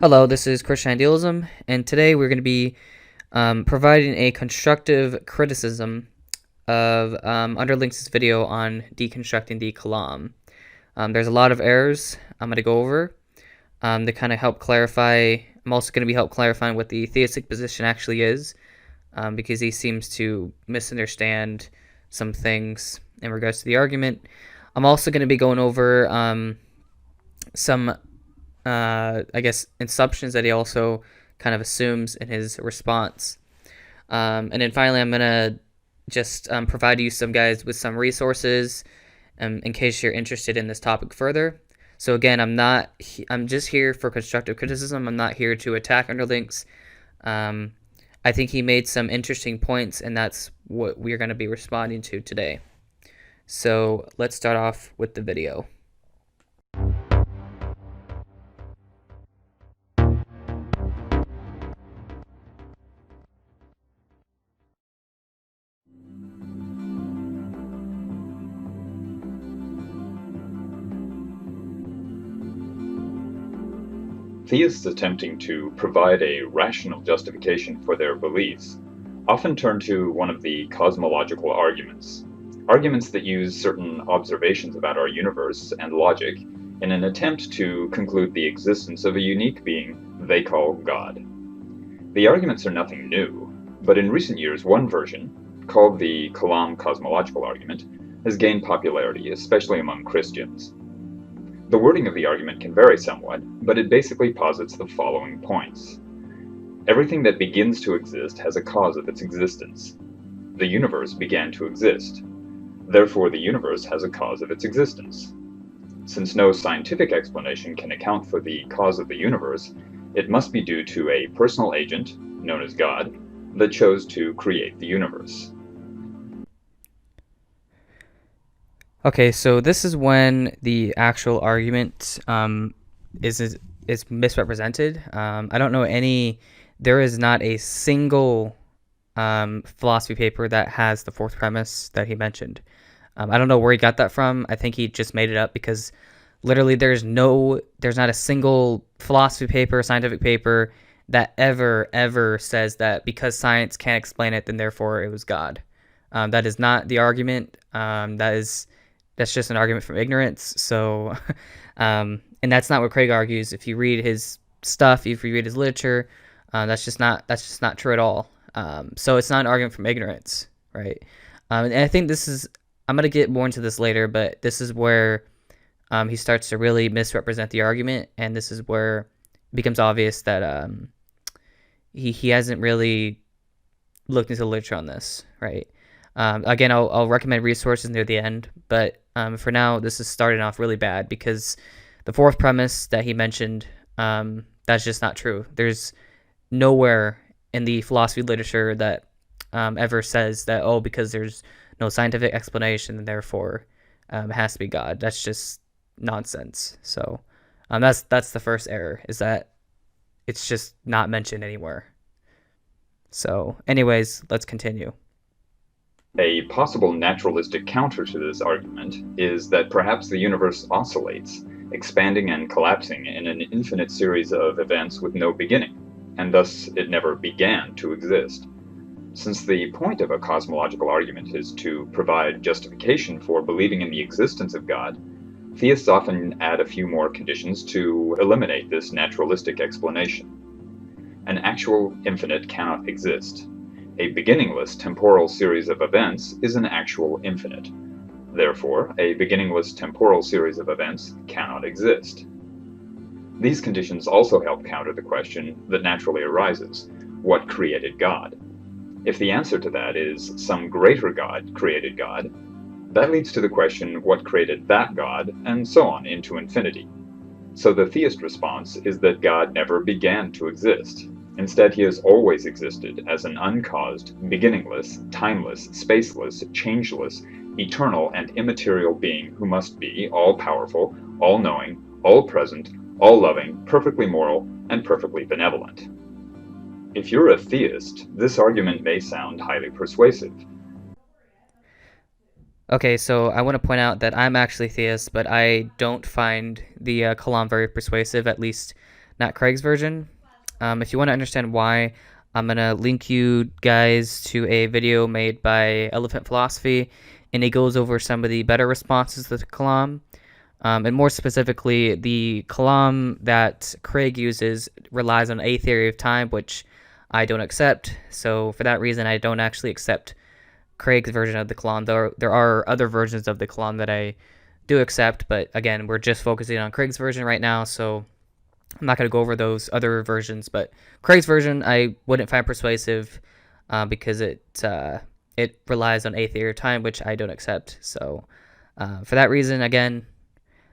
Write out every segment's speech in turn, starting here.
Hello, this is Christian Idealism, and today we're going to be providing a constructive criticism of Underlings' video on deconstructing the Kalam. There's a lot of errors I'm going to go over to kind of help clarify. I'm also going to be help clarifying what the theistic position actually is, because he seems to misunderstand some things in regards to the argument. I'm also going to be going over some I guess, assumptions that he also kind of assumes in his response. And then finally, I'm going to just provide you some guys with some resources in case you're interested in this topic further. So again, I'm just here for constructive criticism. I'm not here to attack Underlings. I think he made some interesting points, and that's what we're going to be responding to today. So let's start off with the video. Theists attempting to provide a rational justification for their beliefs often turn to one of the cosmological arguments that use certain observations about our universe and logic in an attempt to conclude the existence of a unique being they call God. The arguments are nothing new, but in recent years one version, called the Kalam cosmological argument, has gained popularity, especially among Christians. The wording of the argument can vary somewhat, but it basically posits the following points. Everything that begins to exist has a cause of its existence. The universe began to exist. Therefore, the universe has a cause of its existence. Since no scientific explanation can account for the cause of the universe, it must be due to a personal agent, known as God, that chose to create the universe. Okay, so this is when the actual argument is misrepresented. I don't know there is not a single philosophy paper that has the fourth premise that he mentioned. I don't know where he got that from. I think he just made it up because literally there's not a single philosophy paper, scientific paper that ever says that because science can't explain it, then therefore it was God. That is not the argument. That's just an argument from ignorance. So, and that's not what Craig argues. If you read his stuff, if you read his literature, that's just not true at all. So it's not an argument from ignorance, right? And I think I'm going to get more into this later, but this is where he starts to really misrepresent the argument, and this is where it becomes obvious that he hasn't really looked into the literature on this, right? Again, I'll recommend resources near the end, but for now, this is starting off really bad because the fourth premise that he mentioned, that's just not true. There's nowhere in the philosophy literature that ever says that, oh, because there's no scientific explanation, and therefore it has to be God. That's just nonsense. So that's the first error, is that it's just not mentioned anywhere. So anyways, let's continue. A possible naturalistic counter to this argument is that perhaps the universe oscillates, expanding and collapsing in an infinite series of events with no beginning, and thus it never began to exist. Since the point of a cosmological argument is to provide justification for believing in the existence of God, theists often add a few more conditions to eliminate this naturalistic explanation. An actual infinite cannot exist. A beginningless temporal series of events is an actual infinite. Therefore, a beginningless temporal series of events cannot exist. These conditions also help counter the question that naturally arises: what created God? If the answer to that is some greater God created God, that leads to the question, what created that God, and so on into infinity. So the theist response is that God never began to exist. Instead, he has always existed as an uncaused, beginningless, timeless, spaceless, changeless, eternal, and immaterial being who must be all-powerful, all-knowing, all-present, all-loving, perfectly moral, and perfectly benevolent. If you're a theist, this argument may sound highly persuasive. Okay, so I want to point out that I'm actually theist, but I don't find the Kalam very persuasive, at least not Craig's version. If you want to understand why, I'm going to link you guys to a video made by Elephant Philosophy, and he goes over some of the better responses to the Kalam. And more specifically, the Kalam that Craig uses relies on a theory of time, which I don't accept. So for that reason, I don't actually accept Craig's version of the Kalam. There are other versions of the Kalam that I do accept, but again, we're just focusing on Craig's version right now, so I'm not going to go over those other versions. But Craig's version I wouldn't find persuasive because it relies on a theory of time, which I don't accept. So for that reason, again,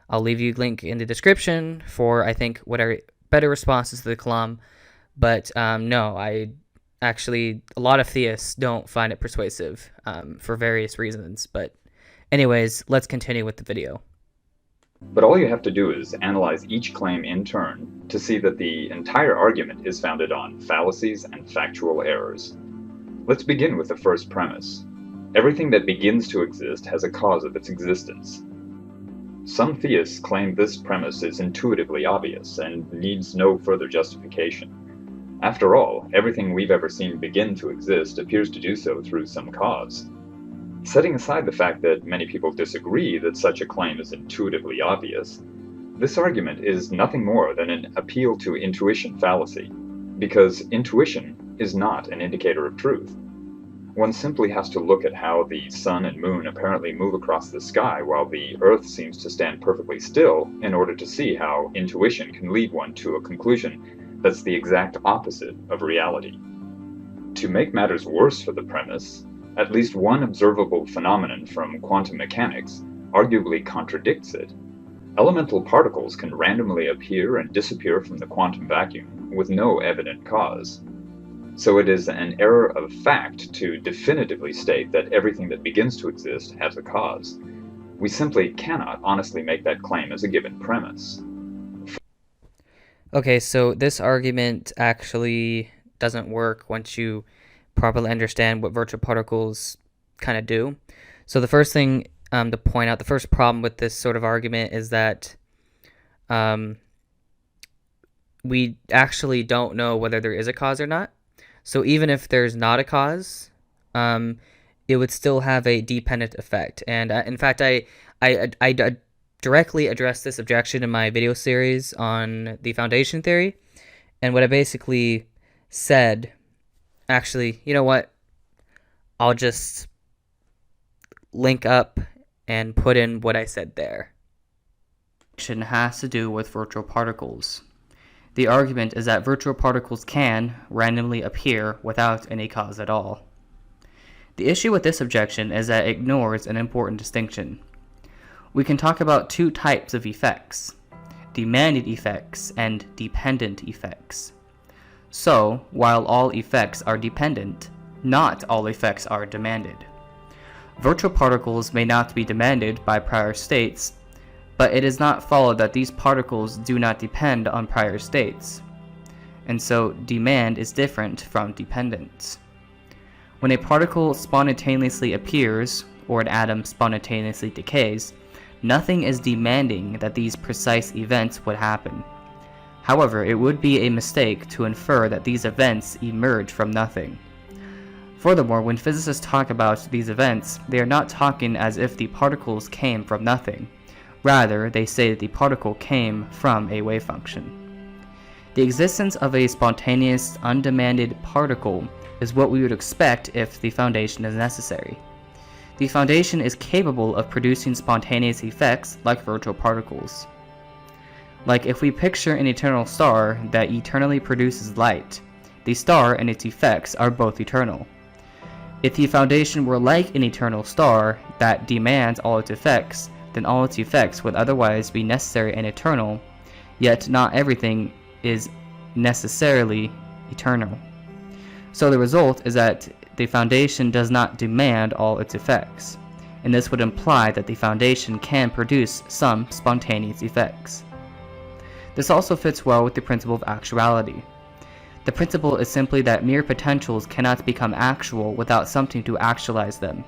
I'll leave you a link in the description for, I think, what are better responses to the Kalam. But no, I actually, a lot of theists don't find it persuasive for various reasons. But anyways, let's continue with the video. But all you have to do is analyze each claim in turn to see that the entire argument is founded on fallacies and factual errors. Let's begin with the first premise. Everything that begins to exist has a cause of its existence. Some theists claim this premise is intuitively obvious and needs no further justification. After all, everything we've ever seen begin to exist appears to do so through some cause. Setting aside the fact that many people disagree that such a claim is intuitively obvious, this argument is nothing more than an appeal to intuition fallacy, because intuition is not an indicator of truth. One simply has to look at how the sun and moon apparently move across the sky while the Earth seems to stand perfectly still in order to see how intuition can lead one to a conclusion that's the exact opposite of reality. To make matters worse for the premise, at least one observable phenomenon from quantum mechanics arguably contradicts it. Elemental particles can randomly appear and disappear from the quantum vacuum with no evident cause. So it is an error of fact to definitively state that everything that begins to exist has a cause. We simply cannot honestly make that claim as a given premise. Okay, so this argument actually doesn't work once you properly understand what virtual particles kind of do. So the first thing to point out, the first problem with this sort of argument is that we actually don't know whether there is a cause or not. So even if there's not a cause, it would still have a dependent effect. And in fact, I directly addressed this objection in my video series on the foundation theory. And what I basically said, actually, you know what? I'll just link up and put in what I said there. It has to do with virtual particles. The argument is that virtual particles can randomly appear without any cause at all. The issue with this objection is that it ignores an important distinction. We can talk about two types of effects: demanded effects and dependent effects. So, while all effects are dependent, not all effects are demanded. Virtual particles may not be demanded by prior states, but it is not followed that these particles do not depend on prior states. And so, demand is different from dependence. When a particle spontaneously appears, or an atom spontaneously decays, nothing is demanding that these precise events would happen. However, it would be a mistake to infer that these events emerge from nothing. Furthermore, when physicists talk about these events, they are not talking as if the particles came from nothing. Rather, they say that the particle came from a wave function. The existence of a spontaneous, undemanded particle is what we would expect if the foundation is necessary. The foundation is capable of producing spontaneous effects like virtual particles. Like if we picture an eternal star that eternally produces light, the star and its effects are both eternal. If the foundation were like an eternal star that demands all its effects, then all its effects would otherwise be necessary and eternal, yet not everything is necessarily eternal. So the result is that the foundation does not demand all its effects, and this would imply that the foundation can produce some spontaneous effects. This also fits well with the principle of actuality. The principle is simply that mere potentials cannot become actual without something to actualize them.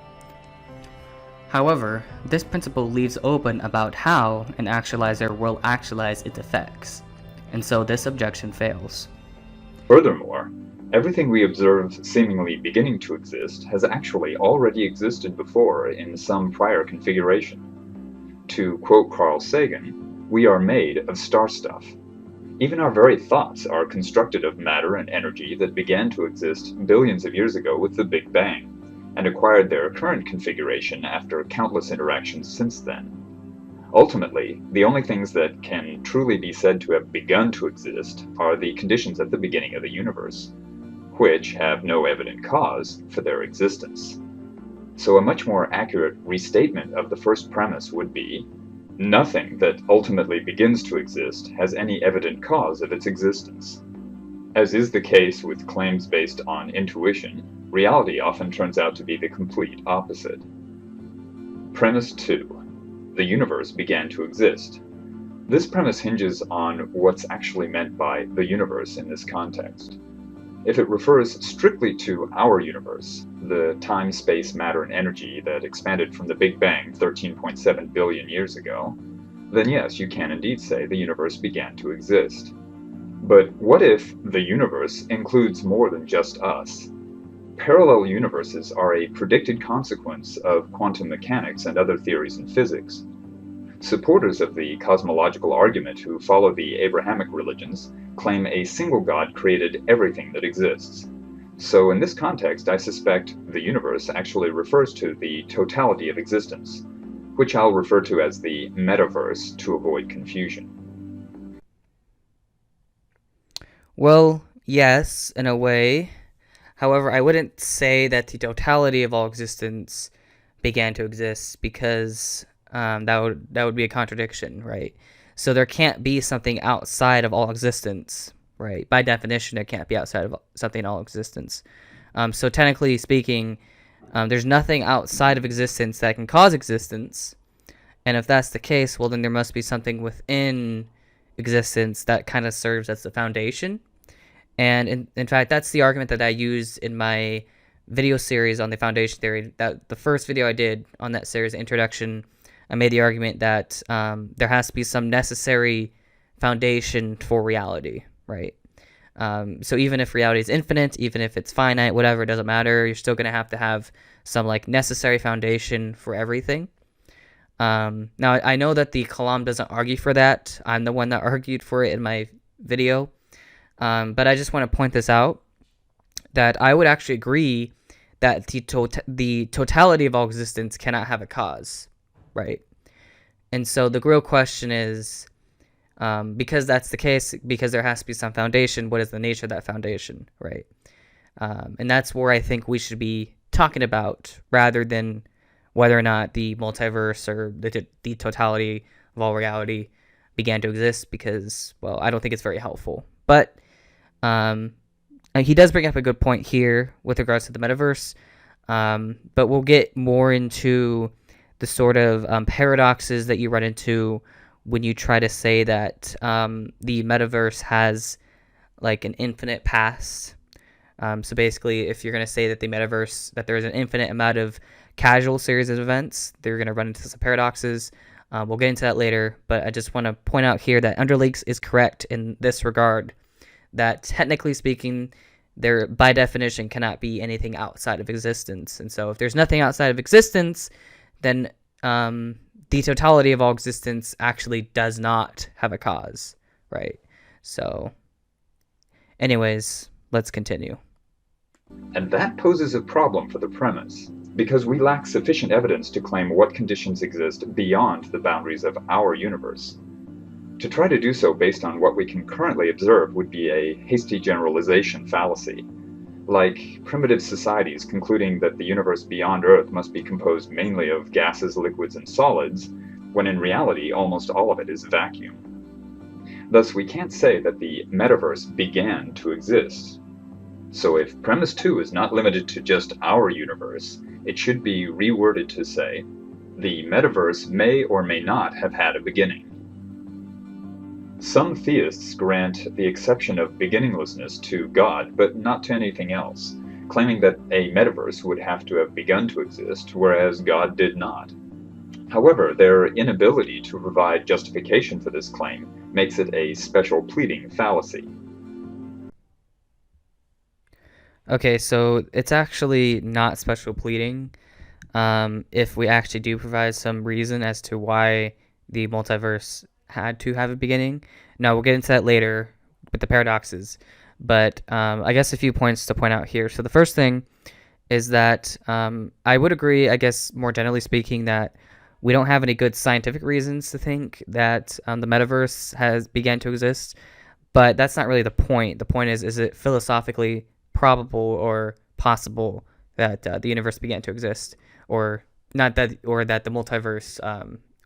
However, this principle leaves open about how an actualizer will actualize its effects. and so this objection fails. Furthermore, everything we observe seemingly beginning to exist has actually already existed before in some prior configuration. To quote Carl Sagan, we are made of star stuff. Even our very thoughts are constructed of matter and energy that began to exist billions of years ago with the Big Bang, and acquired their current configuration after countless interactions since then. Ultimately, the only things that can truly be said to have begun to exist are the conditions at the beginning of the universe, which have no evident cause for their existence. So a much more accurate restatement of the first premise would be, nothing that ultimately begins to exist has any evident cause of its existence. As is the case with claims based on intuition, reality often turns out to be the complete opposite. Premise 2. The universe began to exist. This premise hinges on what's actually meant by the universe in this context. If it refers strictly to our universe, the time, space, matter, and energy that expanded from the Big Bang 13.7 billion years ago, then yes, you can indeed say the universe began to exist. But what if the universe includes more than just us? Parallel universes are a predicted consequence of quantum mechanics and other theories in physics. Supporters of the cosmological argument who follow the Abrahamic religions claim a single God created everything that exists. So in this context, I suspect the universe actually refers to the totality of existence, which I'll refer to as the metaverse to avoid confusion. Well, yes, in a way. However, I wouldn't say that the totality of all existence began to exist, because that would be a contradiction, right? So there can't be something outside of all existence, right? By definition, there can't be outside of something in all existence. So technically speaking, there's nothing outside of existence that can cause existence. And if that's the case, well, then there must be something within existence that kind of serves as the foundation. And in fact, that's the argument that I used in my video series on the foundation theory. That the first video I did on that series, introduction, I made the argument that there has to be some necessary foundation for reality, right? So even if reality is infinite, even if it's finite, whatever, it doesn't matter. You're still going to have some like necessary foundation for everything. Now, I know that the Kalam doesn't argue for that. I'm the one that argued for it in my video. But I just want to point this out, that I would actually agree that the totality of all existence cannot have a cause, right? And so the real question is, because that's the case, because there has to be some foundation, what is the nature of that foundation, right? And that's where I think we should be talking about, rather than whether or not the multiverse or the totality of all reality began to exist, because, well, I don't think it's very helpful. But he does bring up a good point here with regards to the metaverse, but we'll get more into the sort of paradoxes that you run into when you try to say that the metaverse has like an infinite past. So basically, if you're going to say that the metaverse, that there is an infinite amount of casual series of events, they're going to run into some paradoxes. We'll get into that later, but I just want to point out here that Underlings is correct in this regard, that technically speaking, there by definition cannot be anything outside of existence. And so if there's nothing outside of existence, then the totality of all existence actually does not have a cause, right? So anyways, let's continue. And that poses a problem for the premise, because we lack sufficient evidence to claim what conditions exist beyond the boundaries of our universe. To try to do so based on what we can currently observe would be a hasty generalization fallacy, like primitive societies concluding that the universe beyond Earth must be composed mainly of gases, liquids, and solids, when in reality almost all of it is vacuum. Thus, we can't say that the metaverse began to exist. So if premise 2 is not limited to just our universe, it should be reworded to say, the metaverse may or may not have had a beginning. Some theists grant the exception of beginninglessness to God, but not to anything else, claiming that a metaverse would have to have begun to exist, whereas God did not. However, their inability to provide justification for this claim makes it a special pleading fallacy. Okay, so it's actually not special pleading if we actually do provide some reason as to why the multiverse had to have a beginning. Now, we'll get into that later with the paradoxes, but I guess a few points to point out here. So the first thing is that I would agree, I guess, more generally speaking, that we don't have any good scientific reasons to think that the metaverse has began to exist, but that's not really the point. The point is it philosophically probable or possible that the universe began to exist, or not that, or that the multiverse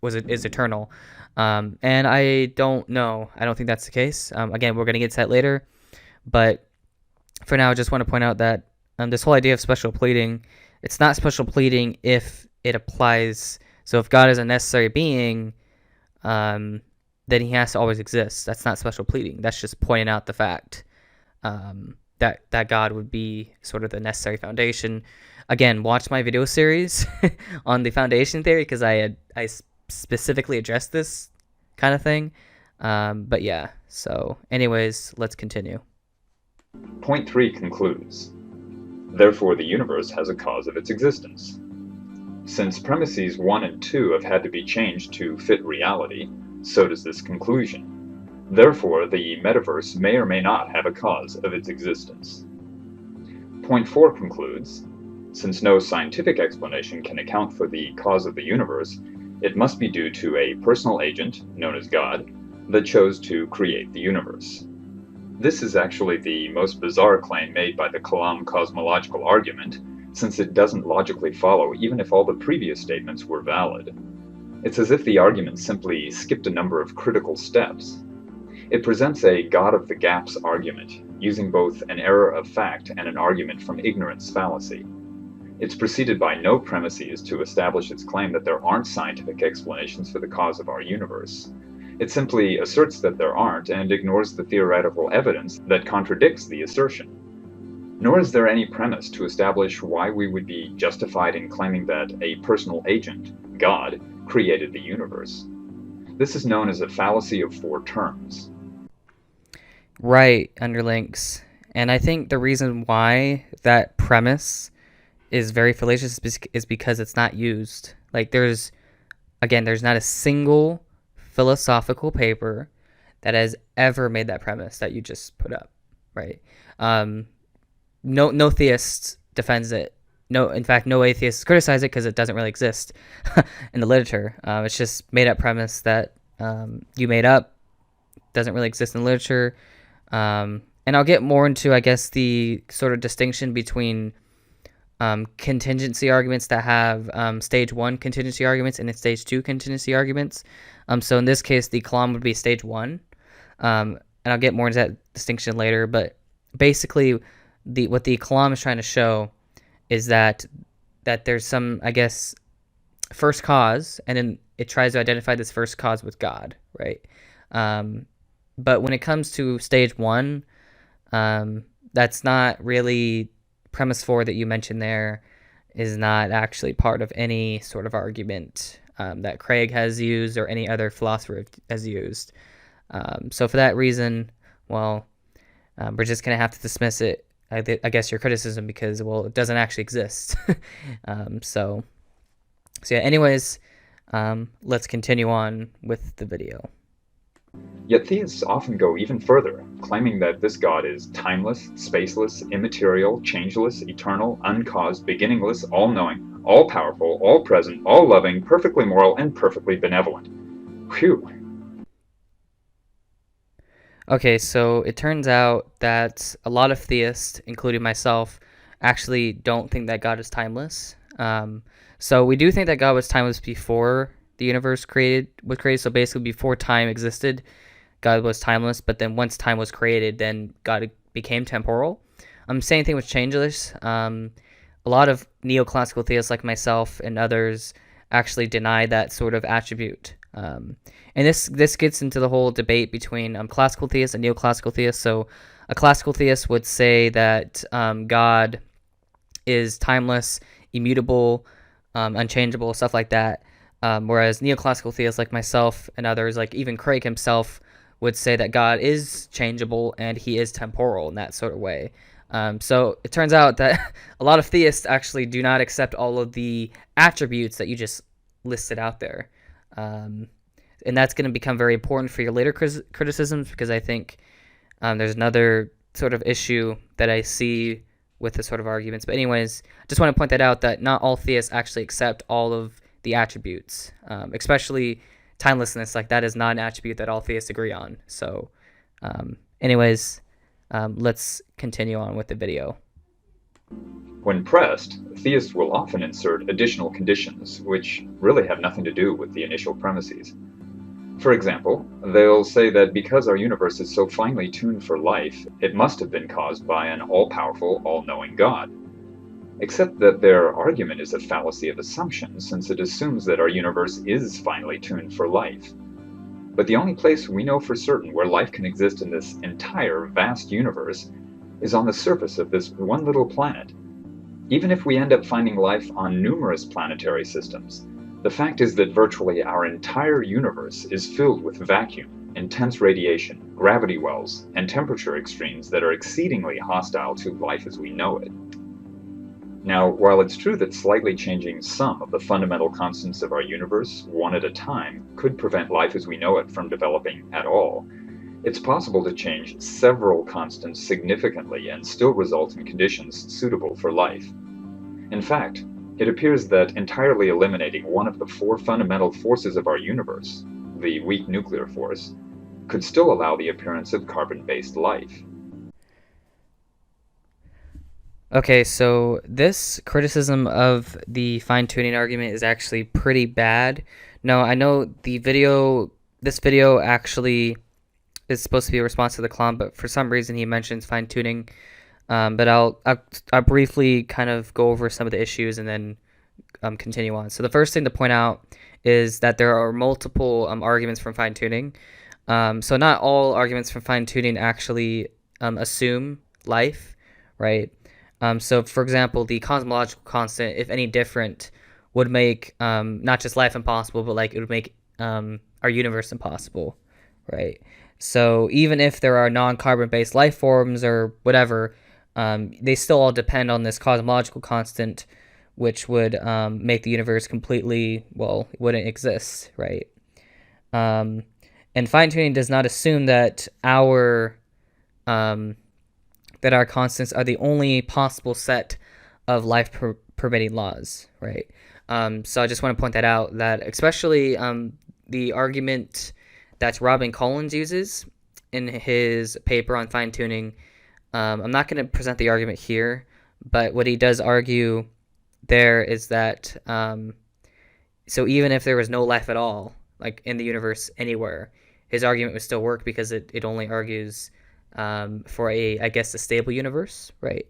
is eternal? And I don't know. I don't think that's the case. Again, we're going to get to that later, but for now, I just want to point out that this whole idea of special pleading, it's not special pleading if it applies. So if God is a necessary being, then he has to always exist. That's not special pleading. That's just pointing out the fact that God would be sort of the necessary foundation. Again, watch my video series on the foundation theory, because I specifically addressed this kind of thing. But yeah, so anyways, let's continue. Point 3 concludes, therefore the universe has a cause of its existence. Since premises 1 and 2 have had to be changed to fit reality, so does this conclusion. Therefore, the metaverse may or may not have a cause of its existence. Point 4 concludes, since no scientific explanation can account for the cause of the universe, it must be due to a personal agent, known as God, that chose to create the universe. This is actually the most bizarre claim made by the Kalam cosmological argument, since it doesn't logically follow even if all the previous statements were valid. It's as if the argument simply skipped a number of critical steps. It presents a God of the gaps argument, using both an error of fact and an argument from ignorance fallacy. It's preceded by no premises to establish its claim that there aren't scientific explanations for the cause of our universe. It simply asserts that there aren't and ignores the theoretical evidence that contradicts the assertion. Nor is there any premise to establish why we would be justified in claiming that a personal agent, God, created the universe. This is known as a fallacy of 4 terms. Right, Underlings. And I think the reason why that premise is very fallacious is because it's not used. Like, there's not a single philosophical paper that has ever made that premise that you just put up, right? No theist defends it. No, in fact, no atheists criticize it because it doesn't really exist in the literature. It's just made up premise that you made up, doesn't really exist in the literature. And I'll get more into, I guess, the sort of distinction between contingency arguments that have stage 1 contingency arguments and stage 2 contingency arguments. So in this case, the Kalam would be stage 1. And I'll get more into that distinction later. But basically, what the Kalam is trying to show is that there's some, I guess, first cause, and then it tries to identify this first cause with God, right? But when it comes to stage 1, that's not really premise 4 that you mentioned there is not actually part of any sort of argument that Craig has used or any other philosopher has used. So for that reason, well, we're just going to have to dismiss it, I guess, your criticism, because, well, it doesn't actually exist. So yeah, anyways, let's continue on with the video. Yet theists often go even further, claiming that this God is timeless, spaceless, immaterial, changeless, eternal, uncaused, beginningless, all-knowing, all-powerful, all-present, all-loving, perfectly moral, and perfectly benevolent. Phew. Okay, so it turns out that a lot of theists, including myself, actually don't think that God is timeless. So we do think that God was timeless before the universe was created. So basically, before time existed, God was timeless. But then once time was created, then God became temporal. Same thing with changeless. A lot of neoclassical theists like myself and others actually deny that sort of attribute. And this gets into the whole debate between classical theists and neoclassical theists. So a classical theist would say that God is timeless, immutable, unchangeable, stuff like that. Whereas neoclassical theists like myself and others, like even Craig himself, would say that God is changeable and he is temporal in that sort of way. So it turns out that a lot of theists actually do not accept all of the attributes that you just listed out there. And that's going to become very important for your later criticisms, because I think there's another sort of issue that I see with this sort of arguments. But anyways, I just want to point that out, that not all theists actually accept all of the attributes, especially timelessness. Like, that is not an attribute that all theists agree on. So anyways, let's continue on with the video. When pressed, theists will often insert additional conditions which really have nothing to do with the initial premises. For example, they'll say that because our universe is so finely tuned for life, it must have been caused by an all-powerful, all-knowing God. Except that their argument is a fallacy of assumption, since it assumes that our universe is finely tuned for life. But the only place we know for certain where life can exist in this entire vast universe is on the surface of this one little planet. Even if we end up finding life on numerous planetary systems, the fact is that virtually our entire universe is filled with vacuum, intense radiation, gravity wells, and temperature extremes that are exceedingly hostile to life as we know it. Now, while it's true that slightly changing some of the fundamental constants of our universe, one at a time, could prevent life as we know it from developing at all, it's possible to change several constants significantly and still result in conditions suitable for life. In fact, it appears that entirely eliminating one of the four fundamental forces of our universe, the weak nuclear force, could still allow the appearance of carbon-based life. Okay, so this criticism of the fine-tuning argument is actually pretty bad. No, I know this video actually is supposed to be a response to the Kalam, but for some reason he mentions fine-tuning. But I'll briefly kind of go over some of the issues and then continue on. So the first thing to point out is that there are multiple arguments from fine-tuning. So not all arguments from fine-tuning actually assume life, right? So for example, the cosmological constant, if any different, would make not just life impossible, but like it would make our universe impossible, right? So even if there are non-carbon based life forms or whatever, they still all depend on this cosmological constant, which would make the universe completely, well, it wouldn't exist, right? And fine-tuning does not assume that our constants are the only possible set of life permitting laws, right? So I just want to point that out, that especially the argument that Robin Collins uses in his paper on fine-tuning. I'm not going to present the argument here, but what he does argue there is that so even if there was no life at all, like in the universe anywhere, his argument would still work, because it only argues for I guess a stable universe, right?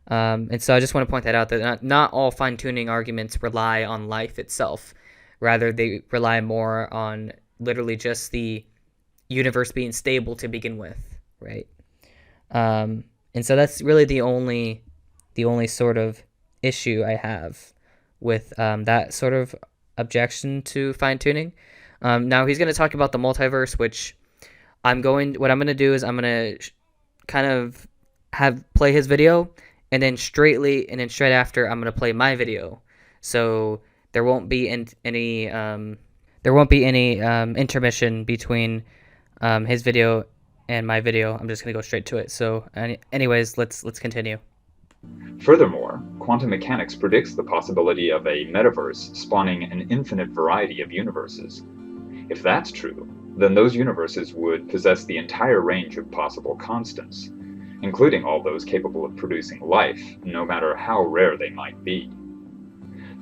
And so I just want to point that out, that not all fine-tuning arguments rely on life itself. Rather, they rely more on literally just the universe being stable to begin with, right? And so that's really the only sort of issue I have with that sort of objection to fine-tuning. Now he's going to talk about the multiverse, which what I'm going to do is I'm going to kind of play his video, and then straight after I'm going to play my video. So there won't be any intermission between his video and my video. I'm just going to go straight to it. So anyways, let's continue. Furthermore, quantum mechanics predicts the possibility of a metaverse spawning an infinite variety of universes. If that's true, then those universes would possess the entire range of possible constants, including all those capable of producing life, no matter how rare they might be.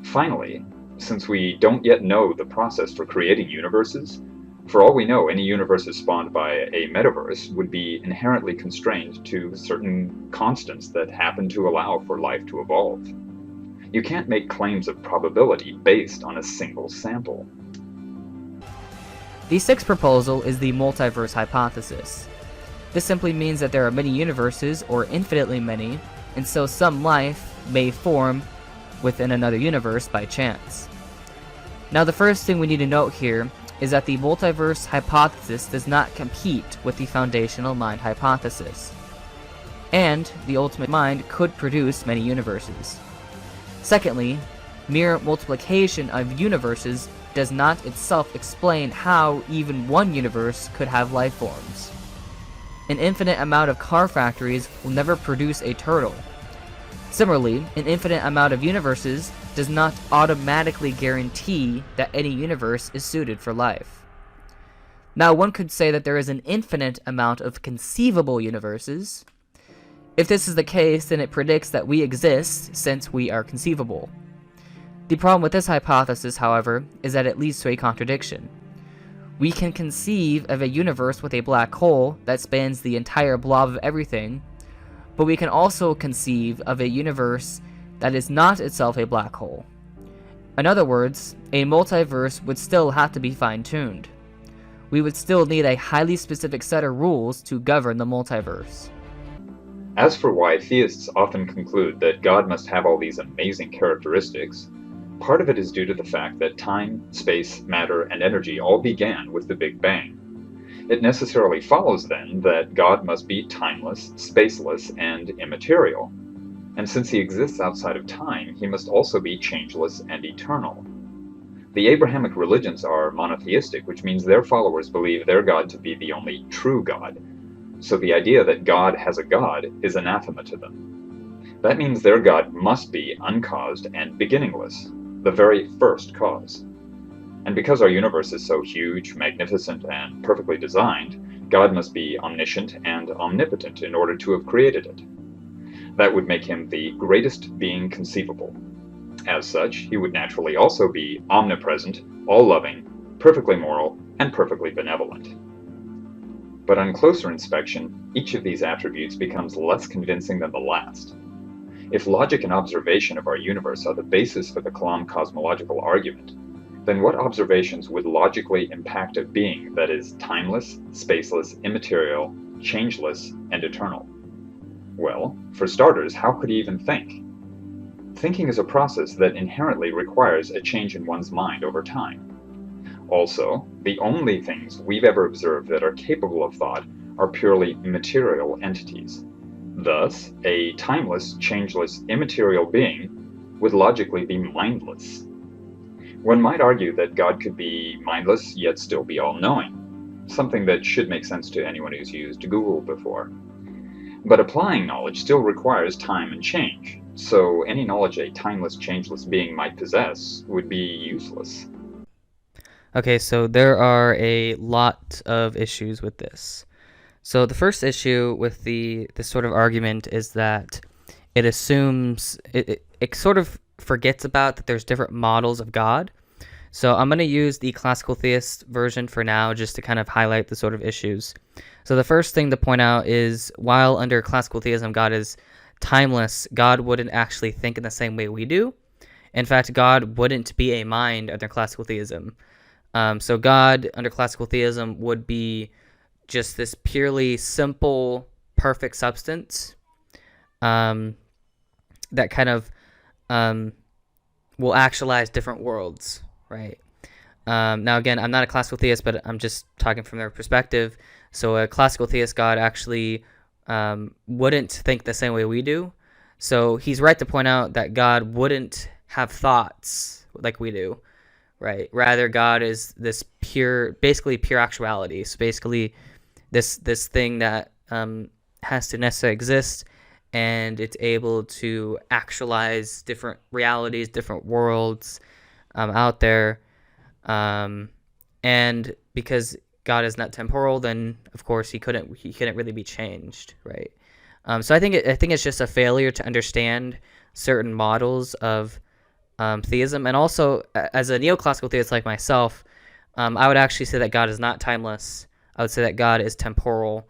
Finally, since we don't yet know the process for creating universes, for all we know, any universes spawned by a metaverse would be inherently constrained to certain constants that happen to allow for life to evolve. You can't make claims of probability based on a single sample. The sixth proposal is the multiverse hypothesis. This simply means that there are many universes, or infinitely many, and so some life may form within another universe by chance. Now, the first thing we need to note here is that the multiverse hypothesis does not compete with the foundational mind hypothesis, and the ultimate mind could produce many universes. Secondly, mere multiplication of universes does not itself explain how even one universe could have life forms. An infinite amount of car factories will never produce a turtle. Similarly, an infinite amount of universes does not automatically guarantee that any universe is suited for life. Now, one could say that there is an infinite amount of conceivable universes. If this is the case, then it predicts that we exist since we are conceivable. The problem with this hypothesis, however, is that it leads to a contradiction. We can conceive of a universe with a black hole that spans the entire blob of everything, but we can also conceive of a universe that is not itself a black hole. In other words, a multiverse would still have to be fine-tuned. We would still need a highly specific set of rules to govern the multiverse. As for why theists often conclude that God must have all these amazing characteristics, part of it is due to the fact that time, space, matter, and energy all began with the Big Bang. It necessarily follows then that God must be timeless, spaceless, and immaterial. And since he exists outside of time, he must also be changeless and eternal. The Abrahamic religions are monotheistic, which means their followers believe their God to be the only true God. So the idea that God has a God is anathema to them. That means their God must be uncaused and beginningless, the very first cause. And because our universe is so huge, magnificent, and perfectly designed, God must be omniscient and omnipotent in order to have created it. That would make him the greatest being conceivable. As such, he would naturally also be omnipresent, all-loving, perfectly moral, and perfectly benevolent. But on closer inspection, each of these attributes becomes less convincing than the last. If logic and observation of our universe are the basis for the Kalam cosmological argument, then what observations would logically impact a being that is timeless, spaceless, immaterial, changeless, and eternal? Well, for starters, how could he even think? Thinking is a process that inherently requires a change in one's mind over time. Also, the only things we've ever observed that are capable of thought are purely material entities. Thus, a timeless, changeless, immaterial being would logically be mindless. One might argue that God could be mindless yet still be all-knowing, something that should make sense to anyone who's used Google before. But applying knowledge still requires time and change, so any knowledge a timeless, changeless being might possess would be useless. Okay, so there are a lot of issues with this. So the first issue with this sort of argument is that it assumes, it sort of forgets about that there's different models of God. So I'm going to use the classical theist version for now just to kind of highlight the sort of issues. So the first thing to point out is while under classical theism God is timeless, God wouldn't actually think in the same way we do. In fact, God wouldn't be a mind under classical theism. So God under classical theism would be just this purely simple, perfect substance that kind of will actualize different worlds, right? Now, again, I'm not a classical theist, but I'm just talking from their perspective. So a classical theist God actually wouldn't think the same way we do. So he's right to point out that God wouldn't have thoughts like we do, right? Rather, God is this basically pure actuality. So basically this thing that has to necessarily exist, and it's able to actualize different realities, different worlds out there. And because God is not temporal, then of course he couldn't really be changed, right? So I think it's just a failure to understand certain models of theism, and also as a neoclassical theist like myself, I would actually say that God is not timeless. I would say that God is temporal.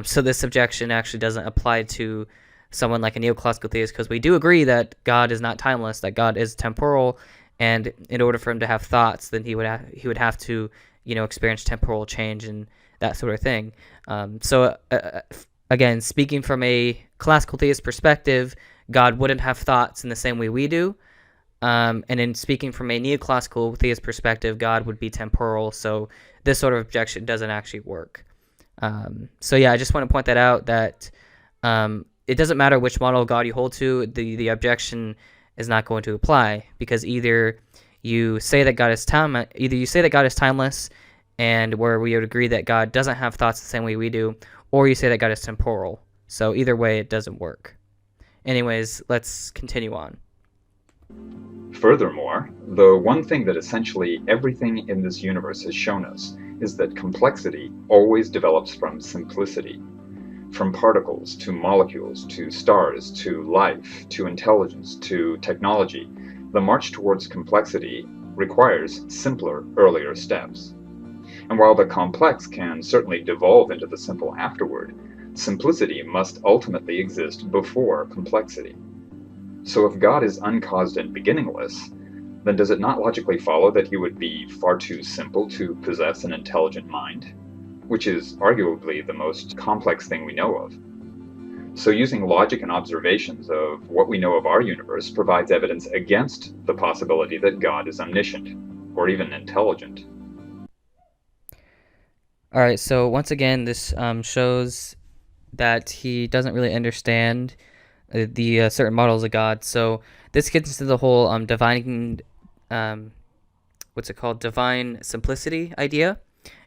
So this objection actually doesn't apply to someone like a neoclassical theist, because we do agree that God is not timeless, that God is temporal, and in order for him to have thoughts, then he would have to, experience temporal change and that sort of thing. So again, speaking from a classical theist perspective, God wouldn't have thoughts in the same way we do. And in speaking from a neoclassical theist perspective, God would be temporal, so this sort of objection doesn't actually work. So yeah, I just want to point that out, that it doesn't matter which model of God you hold to, the objection is not going to apply, because either you say that God is timeless, and where we would agree that God doesn't have thoughts the same way we do, or you say that God is temporal. So either way, it doesn't work. Anyways, let's continue on. Furthermore, the one thing that essentially everything in this universe has shown us is that complexity always develops from simplicity. From particles to molecules to stars to life to intelligence to technology, the march towards complexity requires simpler, earlier steps. And while the complex can certainly devolve into the simple afterward, simplicity must ultimately exist before complexity. So if God is uncaused and beginningless, then does it not logically follow that he would be far too simple to possess an intelligent mind? Which is arguably the most complex thing we know of. So using logic and observations of what we know of our universe provides evidence against the possibility that God is omniscient, or even intelligent. Alright, so once again, this shows that he doesn't really understand the certain models of God. So this gets into the whole divine, divine simplicity idea.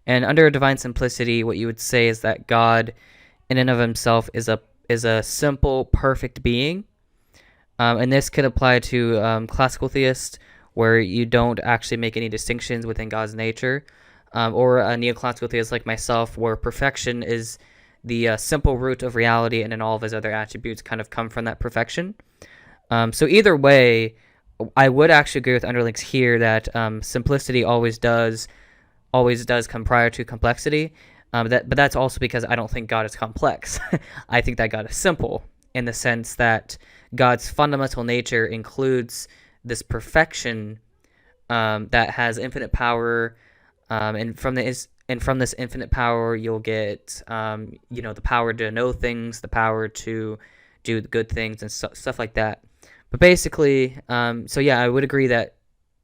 And under divine simplicity, what you would say is that God, in and of himself, is a simple, perfect being. And this could apply to classical theists, where you don't actually make any distinctions within God's nature, or a neoclassical theist like myself, where perfection is the simple root of reality, and then all of his other attributes kind of come from that perfection. So either way, I would actually agree with Underlings here that simplicity always does come prior to complexity. But that's also because I don't think God is complex. I think that God is simple, in the sense that God's fundamental nature includes this perfection that has infinite power, and from this infinite power, you'll get the power to know things, the power to do good things, and stuff like that. But basically, so yeah, I would agree that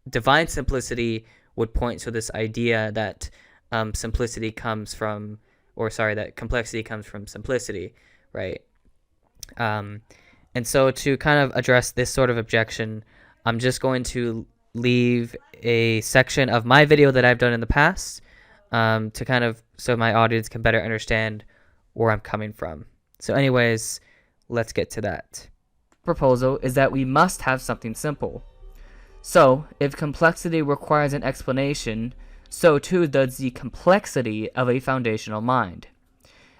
divine simplicity would point to this idea that that complexity comes from simplicity, right? And so to kind of address this sort of objection, I'm just going to leave a section of my video that I've done in the past, to kind of, so my audience can better understand where I'm coming from. So anyways, let's get to that. Proposal is that we must have something simple. So, if complexity requires an explanation, so too does the complexity of a foundational mind.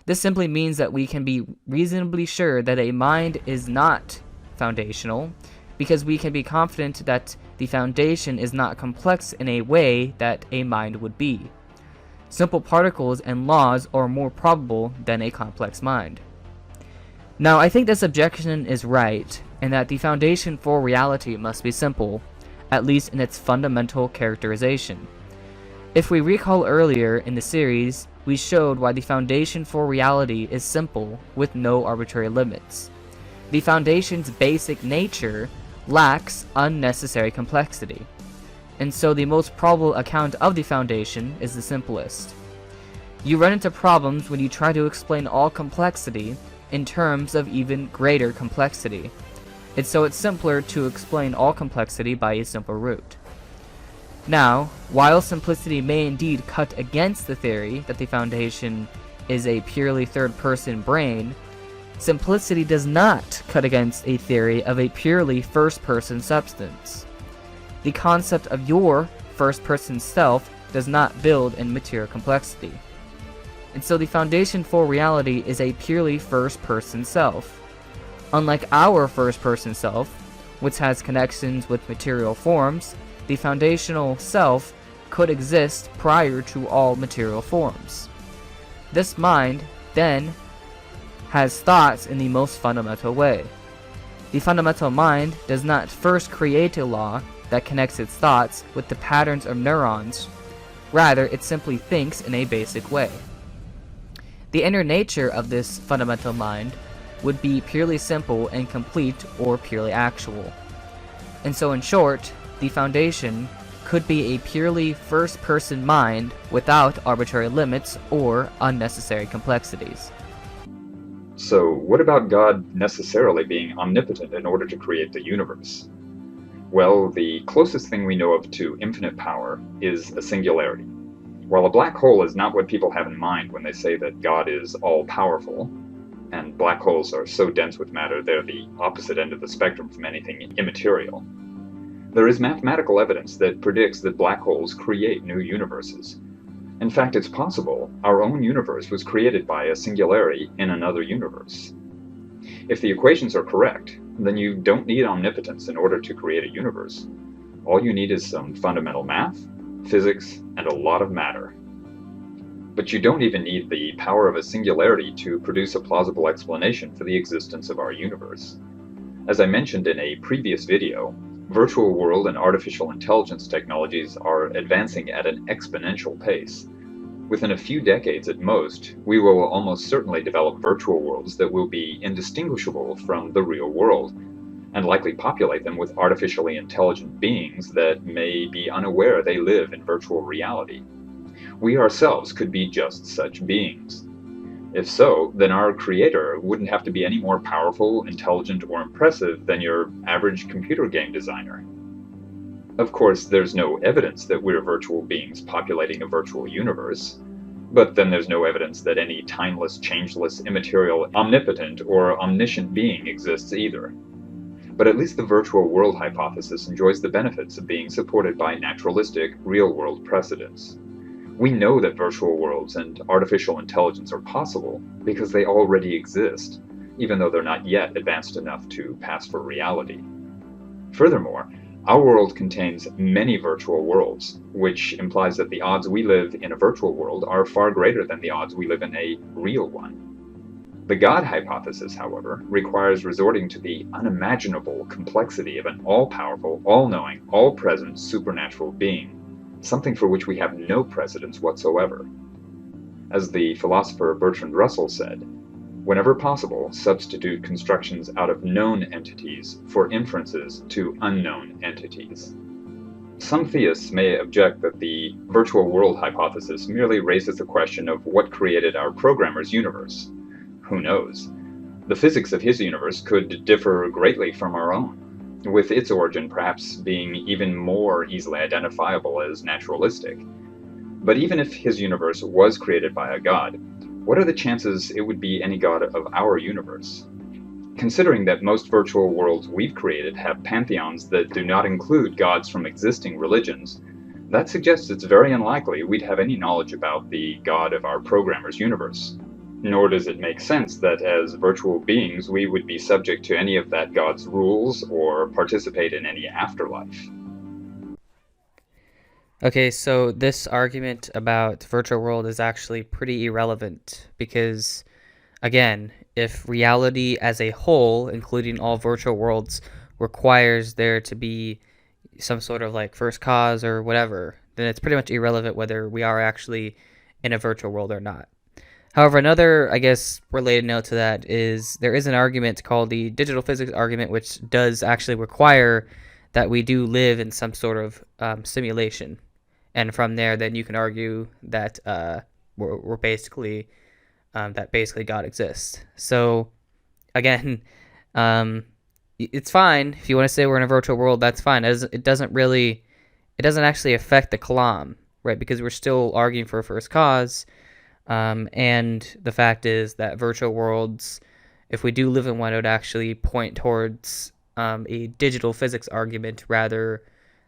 This simply means that we can be reasonably sure that a mind is not foundational, because we can be confident that the foundation is not complex in a way that a mind would be. Simple particles and laws are more probable than a complex mind. Now, I think this objection is right, and that the foundation for reality must be simple, at least in its fundamental characterization. If we recall earlier in the series, we showed why the foundation for reality is simple with no arbitrary limits. The foundation's basic nature lacks unnecessary complexity, and so the most probable account of the foundation is the simplest. You run into problems when you try to explain all complexity in terms of even greater complexity, and so it's simpler to explain all complexity by a simple root. Now, while simplicity may indeed cut against the theory that the foundation is a purely third-person brain, simplicity does not cut against a theory of a purely first-person substance. The concept of your first-person self does not build in material complexity. And so the foundation for reality is a purely first-person self. Unlike our first-person self, which has connections with material forms, the foundational self could exist prior to all material forms. This mind, then, has thoughts in the most fundamental way. The fundamental mind does not first create a law that connects its thoughts with the patterns of neurons. Rather, it simply thinks in a basic way. The inner nature of this fundamental mind would be purely simple and complete, or purely actual. And so in short, the foundation could be a purely first-person mind without arbitrary limits or unnecessary complexities. So, what about God necessarily being omnipotent in order to create the universe? Well, the closest thing we know of to infinite power is a singularity. While a black hole is not what people have in mind when they say that God is all-powerful, and black holes are so dense with matter they're the opposite end of the spectrum from anything immaterial, there is mathematical evidence that predicts that black holes create new universes. In fact, it's possible our own universe was created by a singularity in another universe. If the equations are correct, then you don't need omnipotence in order to create a universe. All you need is some fundamental math, physics, and a lot of matter. But you don't even need the power of a singularity to produce a plausible explanation for the existence of our universe. As I mentioned in a previous video, virtual world and artificial intelligence technologies are advancing at an exponential pace. Within a few decades at most, we will almost certainly develop virtual worlds that will be indistinguishable from the real world, and likely populate them with artificially intelligent beings that may be unaware they live in virtual reality. We ourselves could be just such beings. If so, then our creator wouldn't have to be any more powerful, intelligent, or impressive than your average computer game designer. Of course, there's no evidence that we're virtual beings populating a virtual universe, but then there's no evidence that any timeless, changeless, immaterial, omnipotent, or omniscient being exists either. But at least the virtual world hypothesis enjoys the benefits of being supported by naturalistic, real-world precedents. We know that virtual worlds and artificial intelligence are possible because they already exist, even though they're not yet advanced enough to pass for reality. Furthermore, our world contains many virtual worlds, which implies that the odds we live in a virtual world are far greater than the odds we live in a real one. The God hypothesis, however, requires resorting to the unimaginable complexity of an all-powerful, all-knowing, all-present supernatural being, something for which we have no precedents whatsoever. As the philosopher Bertrand Russell said, whenever possible, substitute constructions out of known entities for inferences to unknown entities. Some theists may object that the virtual world hypothesis merely raises the question of what created our programmer's universe. Who knows? The physics of his universe could differ greatly from our own, with its origin perhaps being even more easily identifiable as naturalistic. But even if his universe was created by a god, what are the chances it would be any god of our universe? Considering that most virtual worlds we've created have pantheons that do not include gods from existing religions, that suggests it's very unlikely we'd have any knowledge about the god of our programmer's universe. Nor does it make sense that as virtual beings we would be subject to any of that god's rules or participate in any afterlife. Okay, so this argument about virtual world is actually pretty irrelevant because, again, if reality as a whole, including all virtual worlds, requires there to be some sort of like first cause or whatever, then it's pretty much irrelevant whether we are actually in a virtual world or not. However, another, I guess, related note to that is there is an argument called the digital physics argument, which does actually require that we do live in some sort of simulation. And from there, then you can argue that we're basically, that basically God exists. So, again, it's fine. If you want to say we're in a virtual world, that's fine. It doesn't actually affect the Kalam, right? Because we're still arguing for a first cause. And the fact is that virtual worlds, if we do live in one, it would actually point towards a digital physics argument rather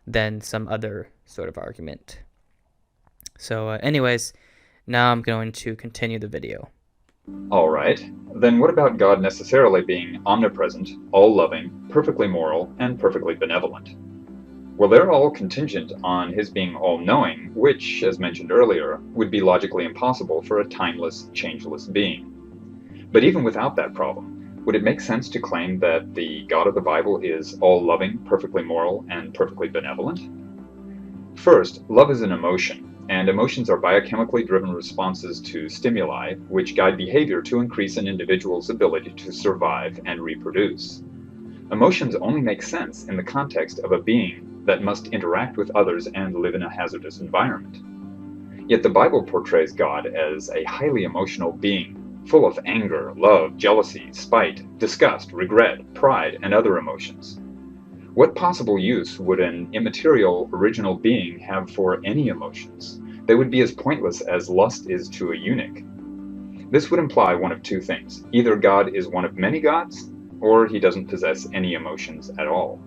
than some other sort of argument. So anyways, now I'm going to continue the video. Alright, then what about God necessarily being omnipresent, all-loving, perfectly moral, and perfectly benevolent? Well, they're all contingent on his being all-knowing, which, as mentioned earlier, would be logically impossible for a timeless, changeless being. But even without that problem, would it make sense to claim that the God of the Bible is all-loving, perfectly moral, and perfectly benevolent? First, love is an emotion, and emotions are biochemically driven responses to stimuli which guide behavior to increase an individual's ability to survive and reproduce. Emotions only make sense in the context of a being that must interact with others and live in a hazardous environment. Yet the Bible portrays God as a highly emotional being, full of anger, love, jealousy, spite, disgust, regret, pride, and other emotions. What possible use would an immaterial, original being have for any emotions? They would be as pointless as lust is to a eunuch. This would imply one of two things. Either God is one of many gods, or he doesn't possess any emotions at all.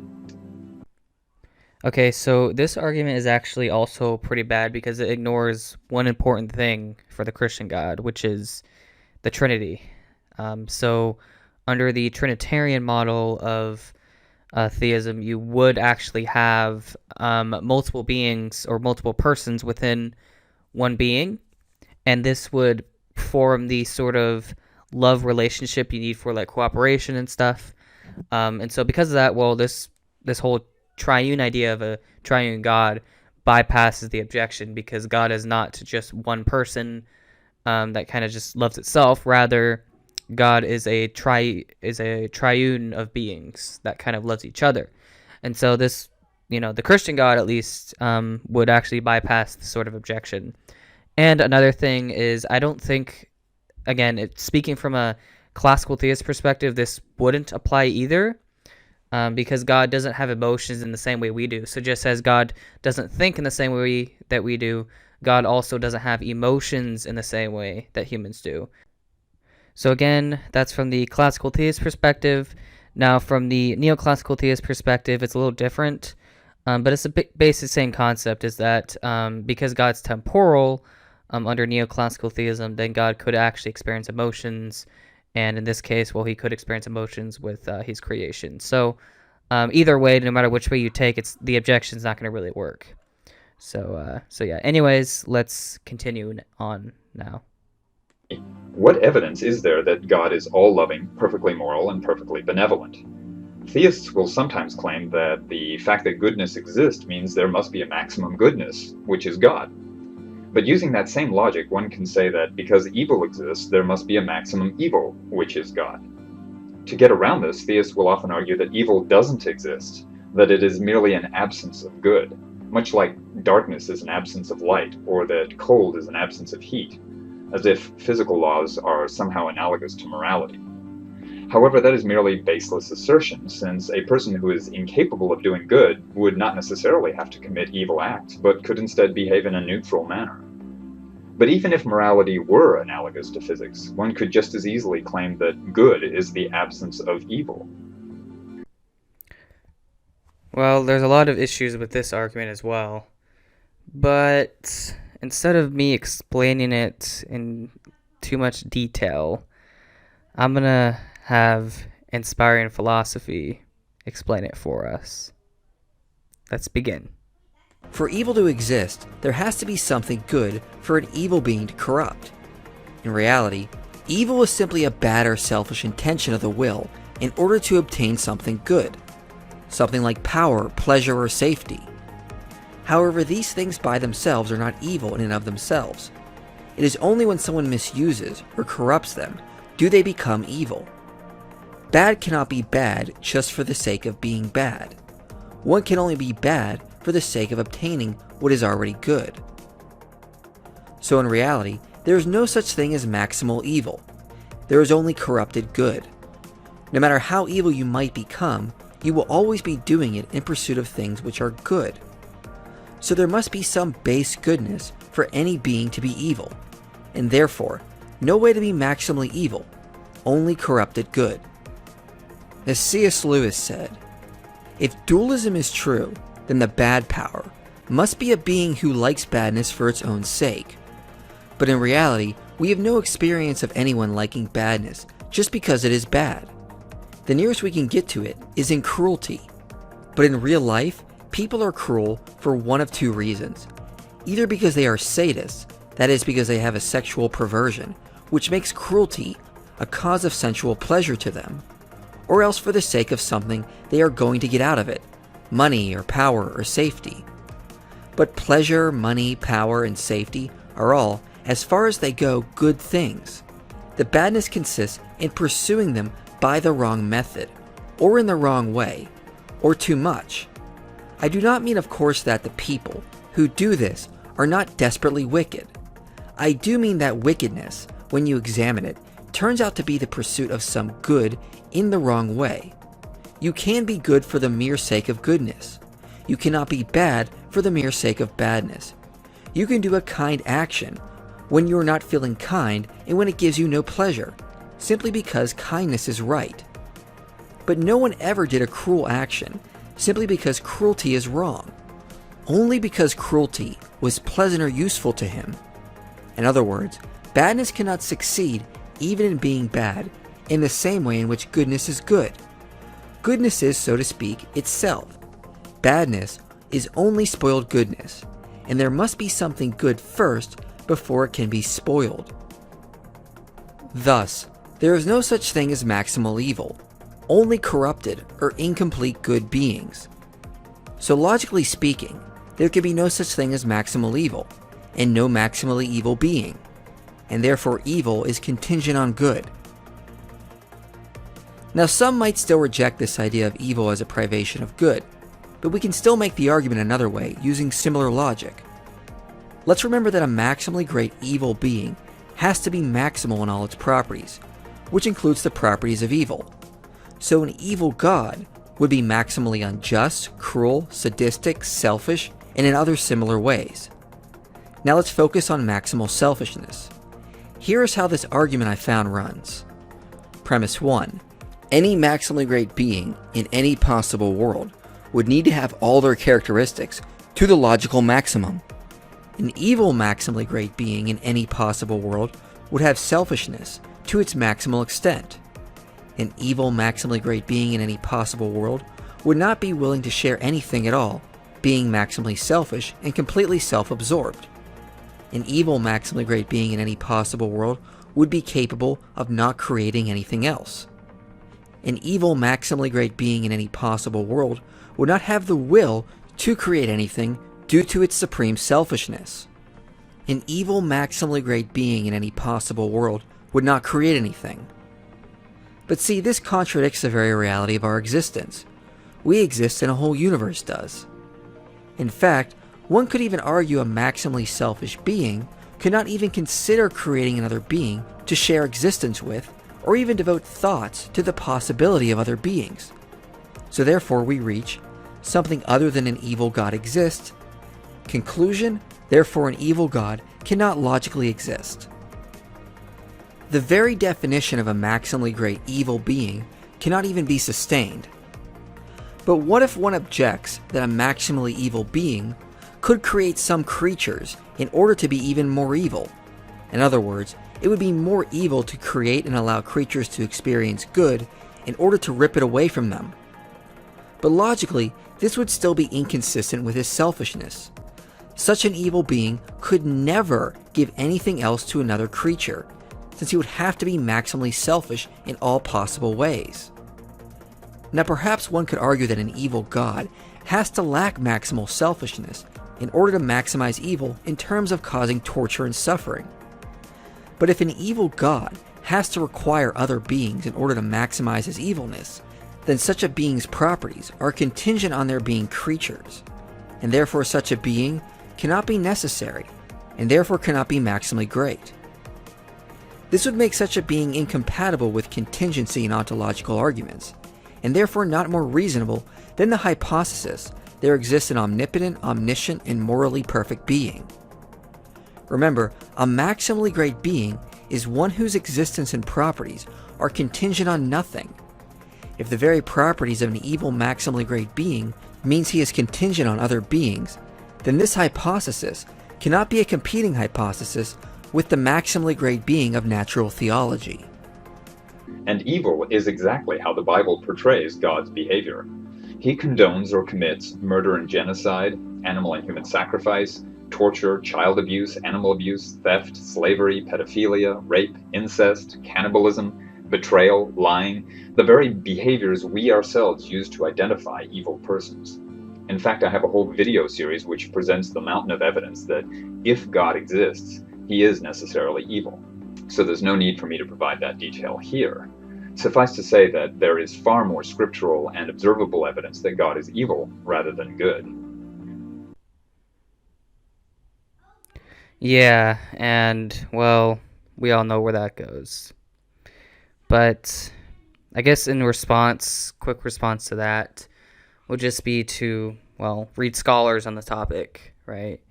Okay, so this argument is actually also pretty bad because it ignores one important thing for the Christian God, which is the Trinity. So, under the Trinitarian model of theism, you would actually have multiple beings or multiple persons within one being, and this would form the sort of love relationship you need for like cooperation and stuff. And so, because of that, well, this whole triune idea of a triune God bypasses the objection because God is not just one person that kind of just loves itself. Rather, God is a triune of beings that kind of loves each other. And so this, the Christian God at least would actually bypass this sort of objection. And another thing is, I don't think, again, speaking from a classical theist perspective, this wouldn't apply either. Because God doesn't have emotions in the same way we do. So just as God doesn't think in the same way that we do, God also doesn't have emotions in the same way that humans do. So again, that's from the classical theist perspective. Now from the neoclassical theist perspective, it's a little different, but it's a basic same concept, is that because God's temporal under neoclassical theism, then God could actually experience emotions. And in this case, well, he could experience emotions with his creation. So either way, no matter which way you take, the objection's not going to really work. So yeah. Anyways, let's continue on now. What evidence is there that God is all-loving, perfectly moral, and perfectly benevolent? Theists will sometimes claim that the fact that goodness exists means there must be a maximum goodness, which is God. But using that same logic, one can say that because evil exists, there must be a maximum evil, which is God. To get around this, theists will often argue that evil doesn't exist, that it is merely an absence of good, much like darkness is an absence of light, or that cold is an absence of heat, as if physical laws are somehow analogous to morality. However, that is merely baseless assertion, since a person who is incapable of doing good would not necessarily have to commit evil acts, but could instead behave in a neutral manner. But even if morality were analogous to physics, one could just as easily claim that good is the absence of evil. Well, there's a lot of issues with this argument as well. But instead of me explaining it in too much detail, I'm going to have Inspiring Philosophy explain it for us. Let's begin. For evil to exist, there has to be something good for an evil being to corrupt. In reality, evil is simply a bad or selfish intention of the will in order to obtain something good, something like power, pleasure, or safety. However, these things by themselves are not evil in and of themselves. It is only when someone misuses or corrupts them do they become evil. Bad cannot be bad just for the sake of being bad. One can only be bad for the sake of obtaining what is already good. So in reality, there is no such thing as maximal evil. There is only corrupted good. No matter how evil you might become, you will always be doing it in pursuit of things which are good. So there must be some base goodness for any being to be evil, and therefore, no way to be maximally evil, only corrupted good. As C.S. Lewis said, if dualism is true, then the bad power must be a being who likes badness for its own sake. But in reality, we have no experience of anyone liking badness just because it is bad. The nearest we can get to it is in cruelty. But in real life, people are cruel for one of two reasons. Either because they are sadists, that is because they have a sexual perversion, which makes cruelty a cause of sensual pleasure to them, or else for the sake of something they are going to get out of it, money or power or safety. But pleasure, money, power, and safety are all, as far as they go, good things. The badness consists in pursuing them by the wrong method. or in the wrong way, or too much. I do not mean, of course, that the people who do this are not desperately wicked. I do mean that wickedness, when you examine it, turns out to be the pursuit of some good in the wrong way. You can be good for the mere sake of goodness. You cannot be bad for the mere sake of badness. You can do a kind action when you are not feeling kind and when it gives you no pleasure, simply because kindness is right. But no one ever did a cruel action simply because cruelty is wrong, only because cruelty was pleasant or useful to him. In other words, badness cannot succeed even in being bad in the same way in which goodness is good. Goodness is, so to speak, itself. Badness is only spoiled goodness, and there must be something good first before it can be spoiled. Thus, there is no such thing as maximal evil, only corrupted or incomplete good beings. So logically speaking, there can be no such thing as maximal evil, and no maximally evil being, and therefore evil is contingent on good. Now some might still reject this idea of evil as a privation of good, but we can still make the argument another way using similar logic. Let's remember that a maximally great evil being has to be maximal in all its properties, which includes the properties of evil. So an evil god would be maximally unjust, cruel, sadistic, selfish, and in other similar ways. Now let's focus on maximal selfishness. Here is how this argument I found runs. Premise 1. Any maximally great being in any possible world would need to have all their characteristics to the logical maximum. An evil maximally great being in any possible world would have selfishness to its maximal extent. An evil maximally great being in any possible world would not be willing to share anything at all, being maximally selfish and completely self-absorbed. An evil maximally great being in any possible world would be capable of not creating anything else. An evil maximally great being in any possible world would not have the will to create anything due to its supreme selfishness. An evil maximally great being in any possible world would not create anything. But see, this contradicts the very reality of our existence. We exist and a whole universe does. In fact, one could even argue a maximally selfish being could not even consider creating another being to share existence with, or even devote thoughts to the possibility of other beings. So therefore we reach something other than an evil god exists. Conclusion, therefore an evil god cannot logically exist. The very definition of a maximally great evil being cannot even be sustained. But what if one objects that a maximally evil being could create some creatures in order to be even more evil? In other words, it would be more evil to create and allow creatures to experience good in order to rip it away from them. But logically, this would still be inconsistent with his selfishness. Such an evil being could never give anything else to another creature, since he would have to be maximally selfish in all possible ways. Now perhaps one could argue that an evil god has to lack maximal selfishness in order to maximize evil in terms of causing torture and suffering. But if an evil god has to require other beings in order to maximize his evilness, then such a being's properties are contingent on there being creatures, and therefore such a being cannot be necessary, and therefore cannot be maximally great. This would make such a being incompatible with contingency and ontological arguments, and therefore not more reasonable than the hypothesis there exists an omnipotent, omniscient, and morally perfect being. Remember, a maximally great being is one whose existence and properties are contingent on nothing. If the very properties of an evil maximally great being means he is contingent on other beings, then this hypothesis cannot be a competing hypothesis with the maximally great being of natural theology. And evil is exactly how the Bible portrays God's behavior. He condones or commits murder and genocide, animal and human sacrifice, torture, child abuse, animal abuse, theft, slavery, pedophilia, rape, incest, cannibalism, betrayal, lying, the very behaviors we ourselves use to identify evil persons. In fact, I have a whole video series which presents the mountain of evidence that if God exists, he is necessarily evil. So there's no need for me to provide that detail here. Suffice to say that there is far more scriptural and observable evidence that God is evil rather than good. Yeah, and, well, we all know where that goes. But I guess in response, quick response to that would just be to, well, read scholars on the topic, right?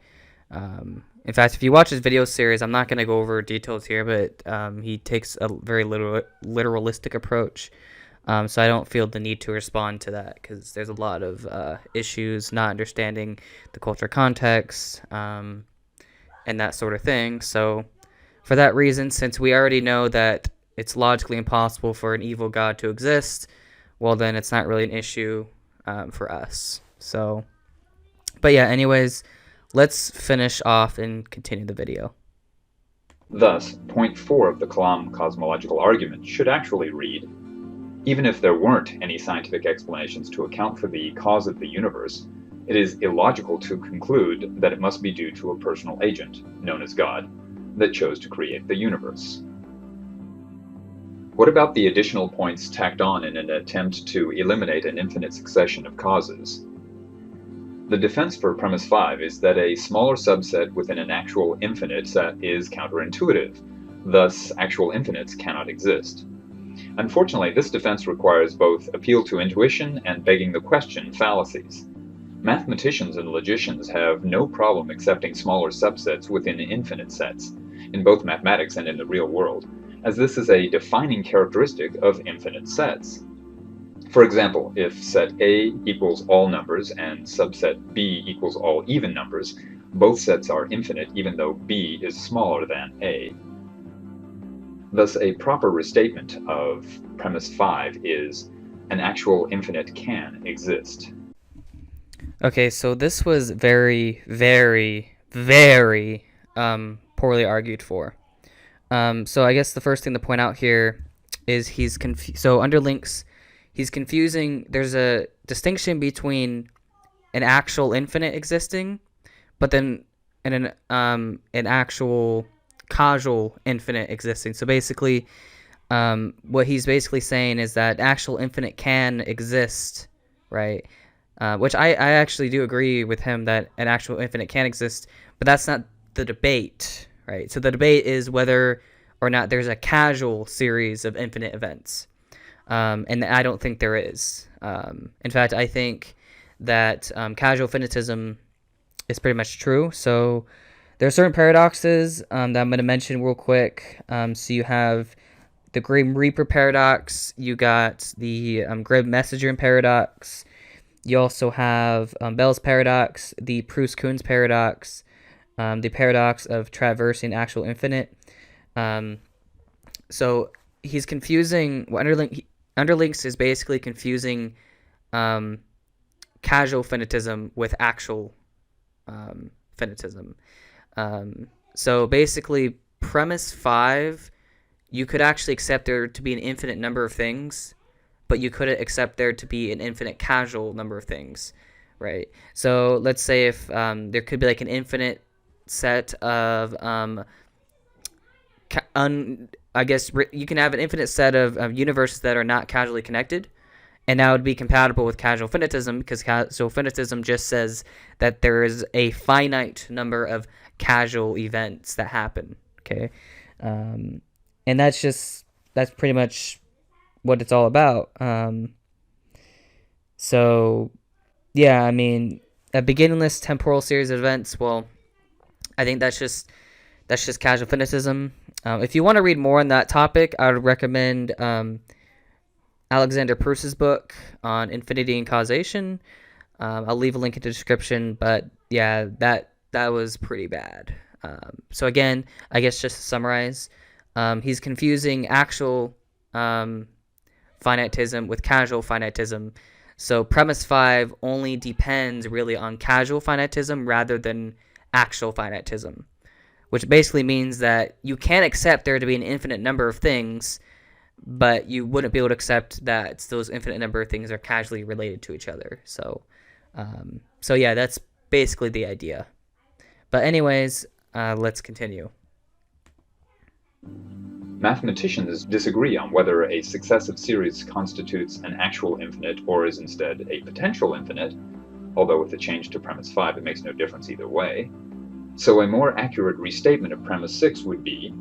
In fact, if you watch his video series, I'm not going to go over details here, but he takes a very literalistic approach. So I don't feel the need to respond to that because there's a lot of issues, not understanding the cultural context, and that sort of thing. So for that reason, since we already know that it's logically impossible for an evil God to exist, well, then it's not really an issue for us. So, but yeah, anyways, let's finish off and continue the video. Thus, point 4 of the Kalam cosmological argument should actually read, even if there weren't any scientific explanations to account for the cause of the universe, it is illogical to conclude that it must be due to a personal agent, known as God, that chose to create the universe. What about the additional points tacked on in an attempt to eliminate an infinite succession of causes? The defense for premise 5 is that a smaller subset within an actual infinite set is counterintuitive, thus actual infinites cannot exist. Unfortunately, this defense requires both appeal to intuition and begging the question fallacies. Mathematicians and logicians have no problem accepting smaller subsets within infinite sets, in both mathematics and in the real world, as this is a defining characteristic of infinite sets. For example, if set A equals all numbers and subset B equals all even numbers, both sets are infinite even though B is smaller than A. Thus, a proper restatement of premise 5 is, an actual infinite can exist. Okay, so this was very, very, very poorly argued for. So I guess the first thing to point out here is so Underlings, he's confusing. There's a distinction between an actual infinite existing, but then an actual causal infinite existing. So basically, what he's basically saying is that actual infinite can exist, right? Which I actually do agree with him that an actual infinite can exist, but that's not the debate, right? So the debate is whether or not there's a causal series of infinite events. And I don't think there is. In fact, I think that causal finitism is pretty much true. So there are certain paradoxes that I'm going to mention real quick. So you have the Grim Reaper paradox. You got the Grim Messenger paradox. You also have Bell's paradox, the Proust-Coons paradox, the paradox of traversing actual infinite. So he's confusing. Underlings is basically confusing causal finitism with actual finitism. So basically, premise 5, you could actually accept there to be an infinite number of things, but you couldn't accept there to be an infinite causal number of things, right? So let's say if there could be like an infinite set of, I guess you can have an infinite set of universes that are not causally connected, and that would be compatible with causal finitism because causal finitism just says that there is a finite number of causal events that happen, okay? And that's pretty much what it's all about. So yeah, I mean, a beginningless temporal series of events, well, I think that's just causal finitism. If you want to read more on that topic, I would recommend Alexander Proust's book on infinity and causation. I'll leave a link in the description, but yeah, that was pretty bad. So again, I guess just to summarize, he's confusing actual finitism with causal finitism. So premise 5 only depends really on causal finitism rather than actual finitism, which basically means that you can accept there to be an infinite number of things, but you wouldn't be able to accept that those infinite number of things are causally related to each other. So yeah, that's basically the idea. But anyways, let's continue. Mathematicians disagree on whether a successive series constitutes an actual infinite or is instead a potential infinite, although with the change to premise 5 it makes no difference either way. So a more accurate restatement of premise 6 would be,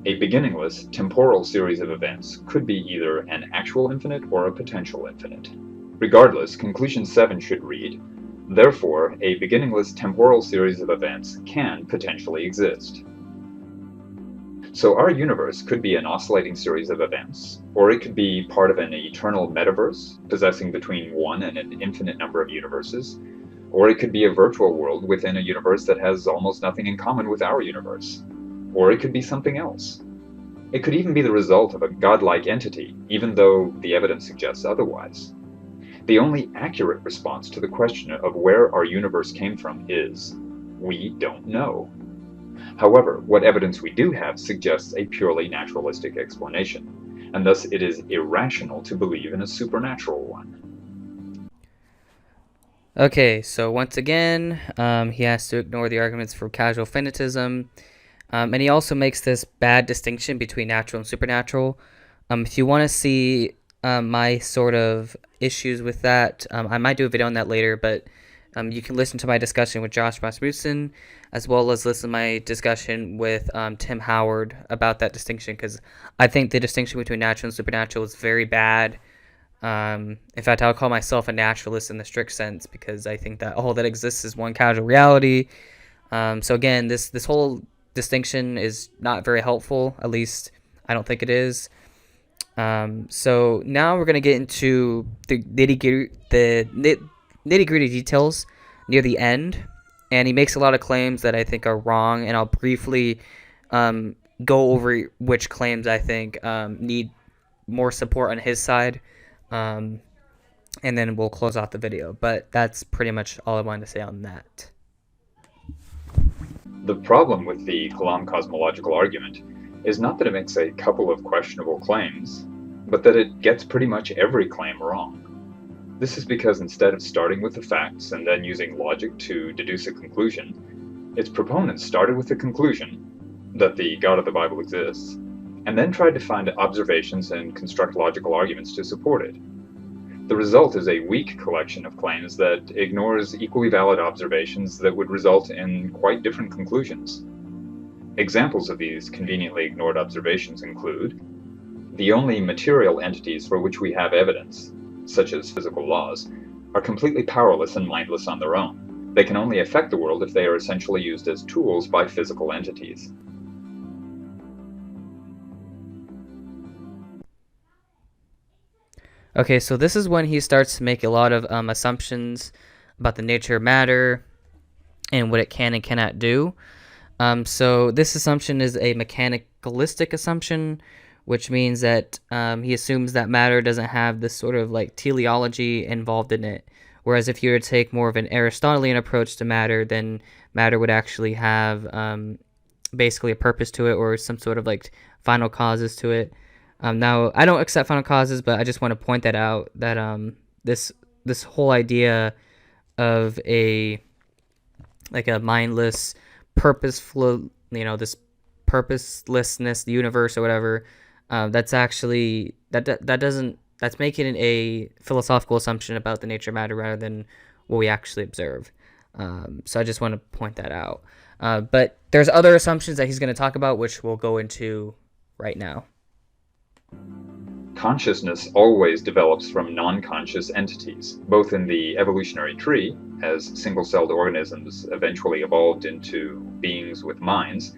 a beginningless, temporal series of events could be either an actual infinite or a potential infinite. Regardless, conclusion 7 should read, therefore, a beginningless temporal series of events can potentially exist. So our universe could be an oscillating series of events, or it could be part of an eternal metaverse, possessing between one and an infinite number of universes, or it could be a virtual world within a universe that has almost nothing in common with our universe. Or it could be something else. It could even be the result of a godlike entity, even though the evidence suggests otherwise. The only accurate response to the question of where our universe came from is, we don't know. However, what evidence we do have suggests a purely naturalistic explanation, and thus it is irrational to believe in a supernatural one. Okay, so once again, he has to ignore the arguments for casual finitism. And he also makes this bad distinction between natural and supernatural. If you want to see my sort of issues with that, I might do a video on that later, but you can listen to my discussion with Josh Rasmussen, as well as listen to my discussion with Tim Howard about that distinction, because I think the distinction between natural and supernatural is very bad. In fact, I'll call myself a naturalist in the strict sense, because I think that all that exists is one causal reality. So again, this whole distinction is not very helpful. At least I don't think it is. So now we're gonna get into the nitty-gritty details near the end, and he makes a lot of claims that I think are wrong, and I'll briefly go over which claims I think need more support on his side, and then we'll close out the video. But that's pretty much all I wanted to say on that. The problem with the Kalam cosmological argument is not that it makes a couple of questionable claims, but that it gets pretty much every claim wrong. This is because instead of starting with the facts and then using logic to deduce a conclusion, its proponents started with the conclusion that the God of the Bible exists, and then tried to find observations and construct logical arguments to support it. The result is a weak collection of claims that ignores equally valid observations that would result in quite different conclusions. Examples of these conveniently ignored observations include the only material entities for which we have evidence, such as physical laws, are completely powerless and mindless on their own. They can only affect the world if they are essentially used as tools by physical entities. Okay, so this is when he starts to make a lot of assumptions about the nature of matter and what it can and cannot do. So this assumption is a mechanicalistic assumption, which means that he assumes that matter doesn't have this sort of like teleology involved in it. Whereas if you were to take more of an Aristotelian approach to matter, then matter would actually have basically a purpose to it, or some sort of like final causes to it. Now, I don't accept final causes, but I just want to point that out, that this whole idea of a mindless, purposeful, this purposelessness universe or whatever, that's actually that's making a philosophical assumption about the nature of matter rather than what we actually observe. So I just want to point that out. But there's other assumptions that he's going to talk about, which we'll go into right now. Consciousness always develops from non-conscious entities, both in the evolutionary tree, as single-celled organisms eventually evolved into beings with minds,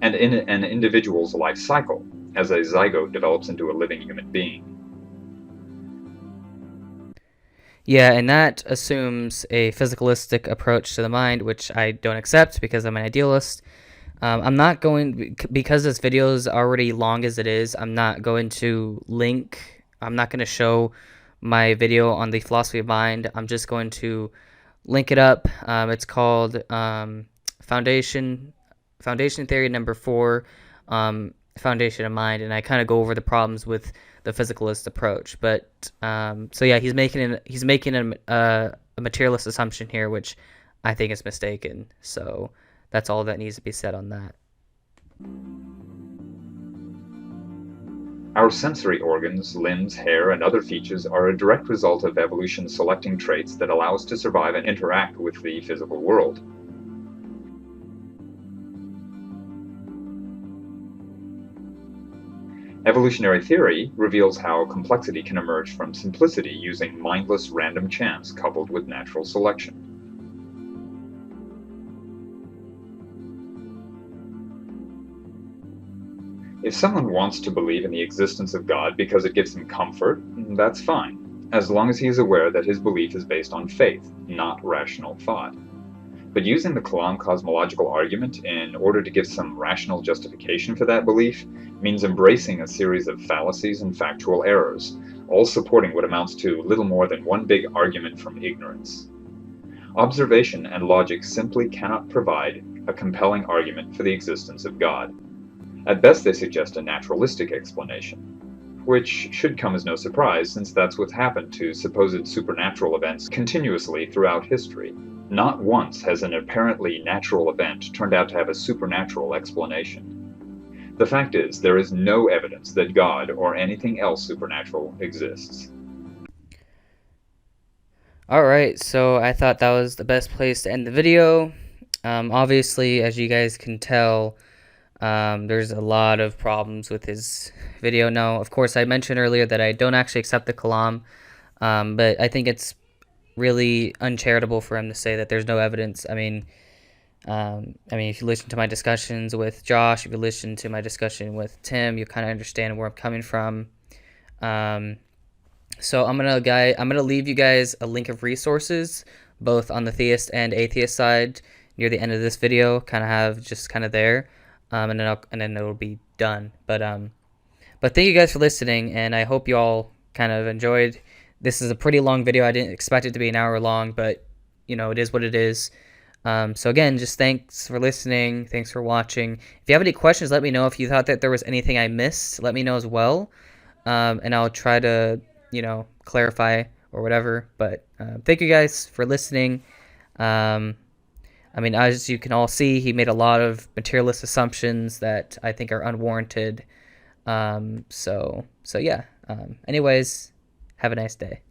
and in an individual's life cycle, as a zygote develops into a living human being. Yeah, and that assumes a physicalistic approach to the mind, which I don't accept because I'm an idealist. I'm not going, because this video is already long as it is, I'm not going to show my video on the philosophy of mind. I'm just going to link it up. It's called Foundation Theory number 4, Foundation of Mind, and I kind of go over the problems with the physicalist approach. But so yeah, he's making a materialist assumption here, which I think is mistaken. So that's all that needs to be said on that. Our sensory organs, limbs, hair, and other features are a direct result of evolution selecting traits that allow us to survive and interact with the physical world. Evolutionary theory reveals how complexity can emerge from simplicity using mindless random chance coupled with natural selection. If someone wants to believe in the existence of God because it gives him comfort, that's fine, as long as he is aware that his belief is based on faith, not rational thought. But using the Kalam cosmological argument in order to give some rational justification for that belief means embracing a series of fallacies and factual errors, all supporting what amounts to little more than one big argument from ignorance. Observation and logic simply cannot provide a compelling argument for the existence of God. At best, they suggest a naturalistic explanation, which should come as no surprise since that's what's happened to supposed supernatural events continuously throughout history. Not once has an apparently natural event turned out to have a supernatural explanation. The fact is, there is no evidence that God or anything else supernatural exists. Alright, so I thought that was the best place to end the video. Obviously, as you guys can tell, there's a lot of problems with his video. Now, of course, I mentioned earlier that I don't actually accept the Kalam, but I think it's really uncharitable for him to say that there's no evidence. I mean, if you listen to my discussions with Josh, if you listen to my discussion with Tim, you kind of understand where I'm coming from. So I'm gonna leave you guys a link of resources, both on the theist and atheist side, near the end of this video. Kind of there. And then it'll be done. But thank you guys for listening, and I hope you all kind of enjoyed. This is a pretty long video. I didn't expect it to be an hour long, but it is what it is. So again, just thanks for listening. Thanks for watching. If you have any questions, let me know. If you thought that there was anything I missed, let me know as well. And I'll try to clarify or whatever. But thank you guys for listening. As you can all see, he made a lot of materialist assumptions that I think are unwarranted. So yeah. Anyways, have a nice day.